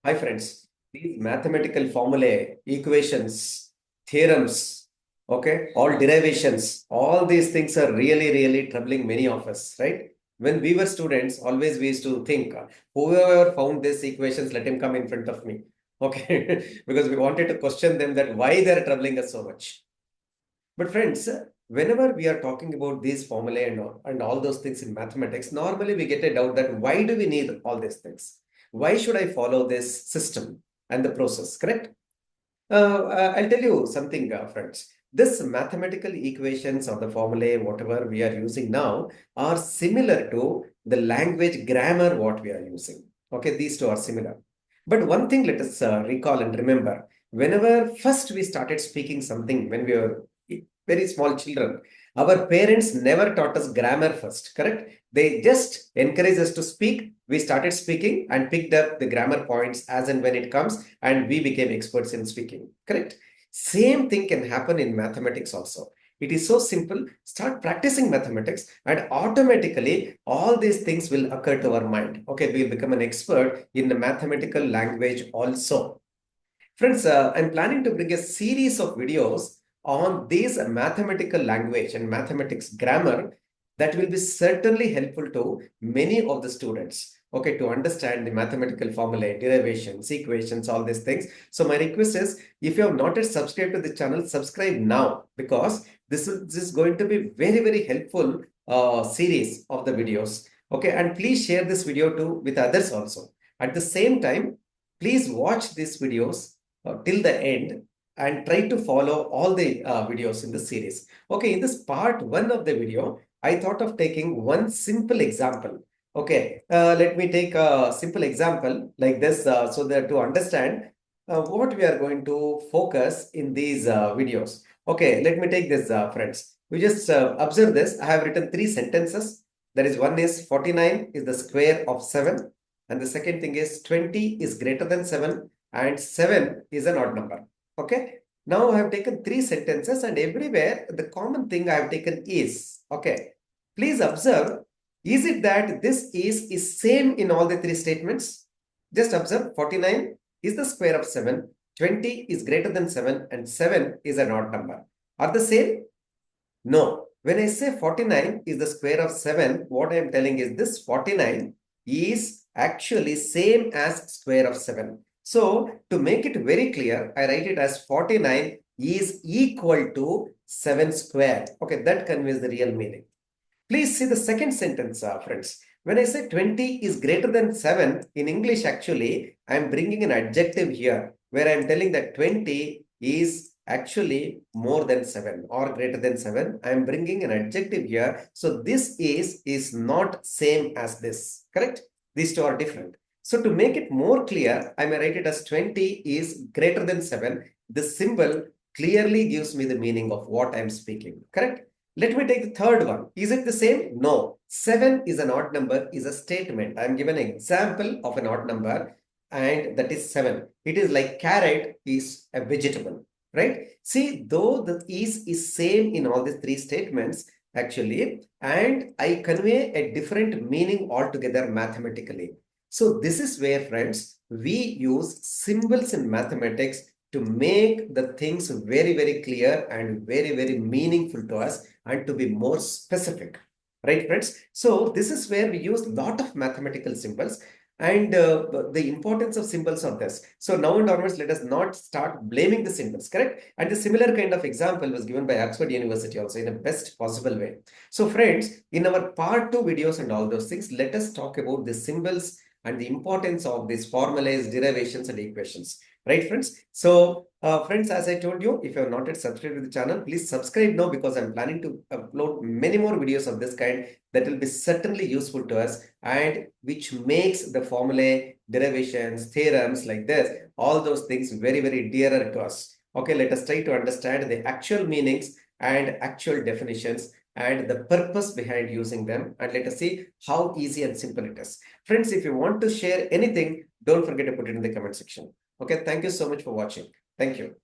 Hi friends, these mathematical formulae, equations, theorems, okay, all derivations, all these things are really troubling many of us, right? When we were students, always we used to think, whoever found these equations, let him come in front of me, okay? Because we wanted to question them that why they're troubling us so much. But friends, whenever we are talking about these formulae and all those things in mathematics, normally we get a doubt that why do we need all these things? Why should I follow this system and the process, correct? I'll tell you something, friends. This mathematical equations or the formulae, whatever we are using now, are similar to the language grammar what we are using. Okay, these two are similar. But one thing let us recall and remember. Whenever first we started speaking something when we were very small children, our parents never taught us grammar first, correct? They just encouraged us to speak. We started speaking and picked up the grammar points as and when it comes, and we became experts in speaking, correct? Same thing can happen in mathematics also. It is so simple. Start practicing mathematics and automatically all these things will occur to our mind. Okay, we'll become an expert in the mathematical language also. Friends, I'm planning to bring a series of videos on this mathematical language and mathematics grammar that will be certainly helpful to many of the students. Okay, to understand the mathematical formulae, derivations, equations, all these things. So my request is, if you have not yet subscribed to the channel, subscribe now, because this is going to be very helpful series of the videos. Okay, and please share this video too with others also. At the same time, please watch these videos till the end and try to follow all the videos in the series. Okay, in this part one of the video, I thought of taking one simple example. Okay, let me take a simple example like this so that to understand what we are going to focus in these videos. Okay, let me take this, friends. We just observe this. I have written three sentences. That is, one is 49 is the square of 7. And the second thing is 20 is greater than 7 and 7 is an odd number. Okay. Now I have taken three sentences and everywhere the common thing I have taken is. Okay. Please observe, is it that this is same in all the three statements? Just observe, 49 is the square of 7, 20 is greater than 7 and 7 is an odd number. Are the same? No. When I say 49 is the square of 7, what I am telling is this 49 is actually same as square of 7. So to make it very clear, I write it as 49 is equal to 7 square. Okay, that conveys the real meaning. Please see the second sentence, friends. When I say 20 is greater than 7, in English actually, I am bringing an adjective here where I am telling that 20 is actually more than 7 or greater than 7. I am bringing an adjective here. So this is not same as this, correct? These two are different. So to make it more clear, I may write it as 20 is greater than 7. This symbol clearly gives me the meaning of what I am speaking, correct? Let me take the third one. Is it the same? No. 7 is an odd number, is a statement. I am given an example of an odd number and that is 7. It is like carrot is a vegetable, right? See, though the is same in all these three statements actually, and I convey a different meaning altogether mathematically. So this is where, friends, we use symbols in mathematics to make the things very clear and very meaningful to us and to be more specific, right, friends? So this is where we use a lot of mathematical symbols and the importance of symbols of this. So now and onwards, let us not start blaming the symbols, correct? And the similar kind of example was given by Oxford University also in the best possible way. So friends, in our part 2 videos and all those things, let us talk about the symbols and the importance of these formulas, derivations and equations. Right, friends? So, friends, as I told you, if you have not yet subscribed to the channel, please subscribe now because I'm planning to upload many more videos of this kind that will be certainly useful to us and which makes the formulae, derivations, theorems like this, all those things very dearer to us. Okay, let us try to understand the actual meanings and actual definitions and the purpose behind using them. And let us see how easy and simple it is. Friends, if you want to share anything, don't forget to put it in the comment section. Okay, thank you so much for watching. Thank you.